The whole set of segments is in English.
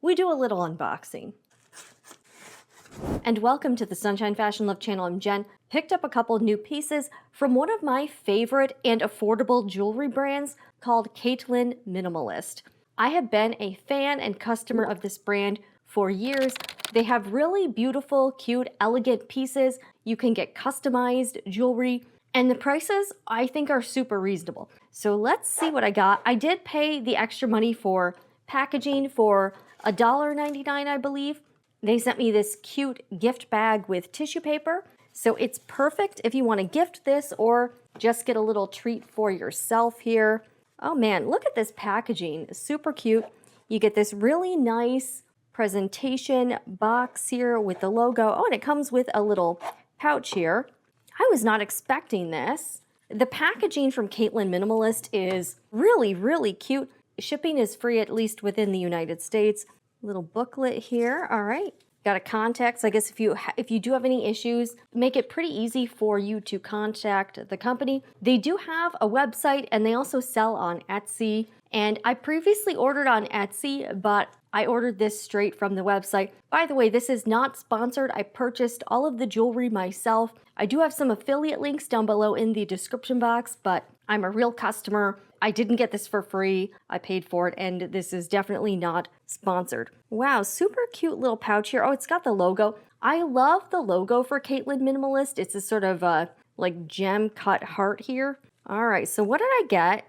we do a little unboxing. And welcome to the Sunshine Fashion Love channel. I'm Jen. Picked up a couple new pieces from one of my favorite and affordable jewelry brands called Caitlyn Minimalist. I have been a fan and customer of this brand for years. They have really beautiful, cute, elegant pieces. You can get customized jewelry, and the prices I think are super reasonable. So let's see what I got. I did pay the extra money for packaging for $1.99, I believe. They sent me this cute gift bag with tissue paper. So it's perfect if you want to gift this or just get a little treat for yourself here. Oh man, look at this packaging, super cute. You get this really nice presentation box here with the logo. Oh, and it comes with a little pouch here. I was not expecting this. The packaging from Caitlyn Minimalist is really, really cute. Shipping is free, at least within the United States. Little booklet here, all right. Got a contact, so I guess if you do have any issues, make it pretty easy for you to contact the company. They do have a website and they also sell on Etsy. And I previously ordered on Etsy, but I ordered this straight from the website. By the way, this is not sponsored. I purchased all of the jewelry myself. I do have some affiliate links down below in the description box, but I'm a real customer. I didn't get this for free. I paid for it, and this is definitely not sponsored. Wow, super cute little pouch here. Oh, it's got the logo. I love the logo for Caitlyn Minimalist. It's a sort of like gem cut heart here. All right, so what did I get?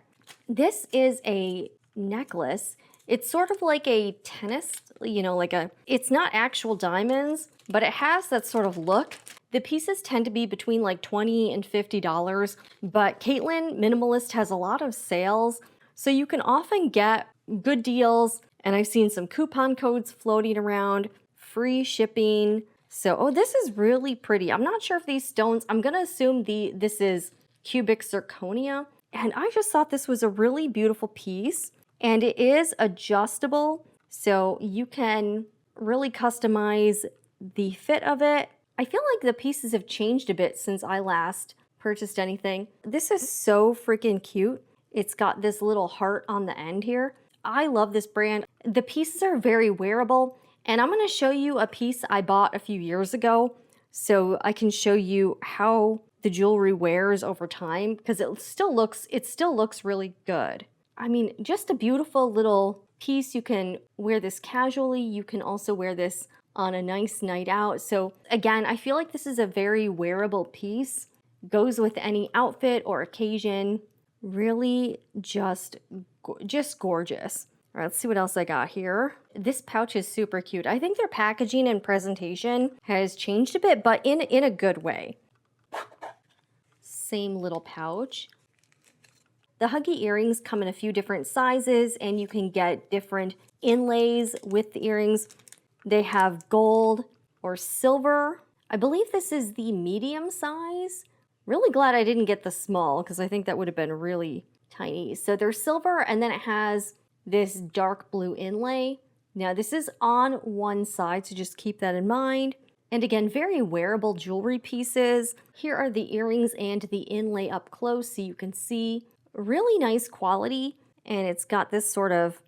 This is a necklace. It's sort of like a tennis, it's not actual diamonds, but it has that sort of look. The pieces tend to be between like $20 and $50, but Caitlyn Minimalist has a lot of sales, so you can often get good deals, and I've seen some coupon codes floating around, free shipping. So, oh, this is really pretty. I'm not sure if these stones, I'm gonna assume this is cubic zirconia, and I just thought this was a really beautiful piece, and it is adjustable, so you can really customize the fit of it. I feel like the pieces have changed a bit since I last purchased anything. This is so freaking cute. It's got this little heart on the end here. I love this brand. The pieces are very wearable, and I'm gonna show you a piece I bought a few years ago so I can show you how the jewelry wears over time, because it still looks really good. I mean, just a beautiful little piece. You can wear this casually. You can also wear this on a nice night out. So again, I feel like this is a very wearable piece. Goes with any outfit or occasion. Really just gorgeous. All right, let's see what else I got here. This pouch is super cute. I think their packaging and presentation has changed a bit, but in a good way. Same little pouch. The Huggy earrings come in a few different sizes, and you can get different inlays with the earrings. They have gold or silver. I believe this is the medium size. Really glad I didn't get the small, because I think that would have been really tiny. So they're silver, and then it has this dark blue inlay. Now this is on one side, so just keep that in mind. And again, very wearable jewelry pieces. Here are the earrings and the inlay up close so you can see. Really nice quality, and it's got this sort of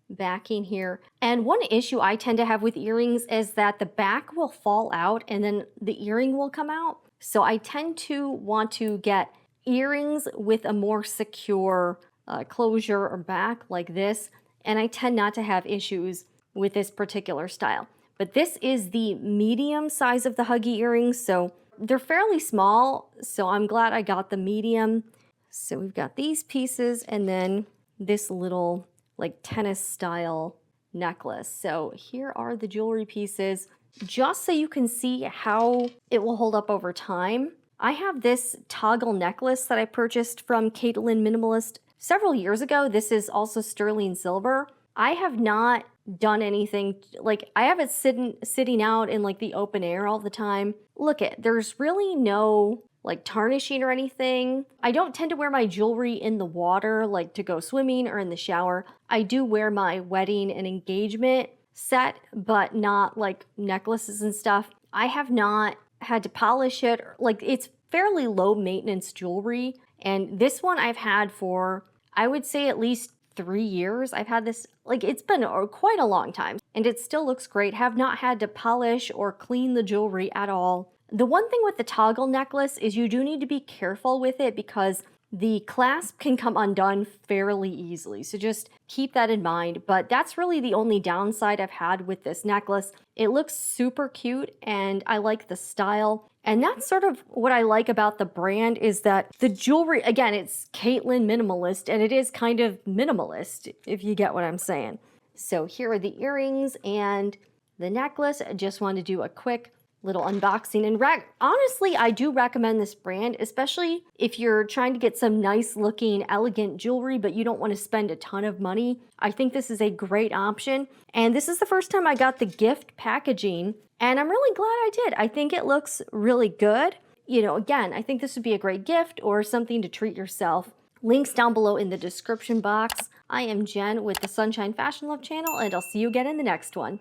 backing here. And one issue I tend to have with earrings is that the back will fall out and then the earring will come out. So I tend to want to get earrings with a more secure closure or back like this, and I tend not to have issues with this particular style. But this is the medium size of the Huggy earrings, so they're fairly small, so I'm glad I got the medium. So we've got these pieces and then this little like tennis style necklace. So here are the jewelry pieces, just so you can see how it will hold up over time. I have this toggle necklace that I purchased from Caitlyn Minimalist several years ago. This is also sterling silver. I have not done anything, like I have it sitting out in like the open air all the time. Look there's really no like tarnishing or anything. I don't tend to wear my jewelry in the water, like to go swimming or in the shower. I do wear my wedding and engagement set, but not like necklaces and stuff. I have not had to polish it. Like it's fairly low maintenance jewelry. And this one I've had for, I would say at least 3 years. I've had this, like it's been quite a long time. and it still looks great. Have not had to polish or clean the jewelry at all. The one thing with the toggle necklace is you do need to be careful with it because the clasp can come undone fairly easily, so just keep that in mind. But that's really the only downside I've had with this necklace. It looks super cute and I like the style. And that's sort of what I like about the brand is that the jewelry, again, it's Caitlyn Minimalist and it is kind of minimalist, if you get what I'm saying. So here are the earrings and the necklace. I just want to do a quick little unboxing. And honestly, I do recommend this brand, especially if you're trying to get some nice looking, elegant jewelry, but you don't want to spend a ton of money. I think this is a great option. And this is the first time I got the gift packaging, and I'm really glad I did. I think it looks really good. You know, again, I think this would be a great gift or something to treat yourself. Links down below in the description box. I am Jen with the Sunshine Fashion Love channel, and I'll see you again in the next one.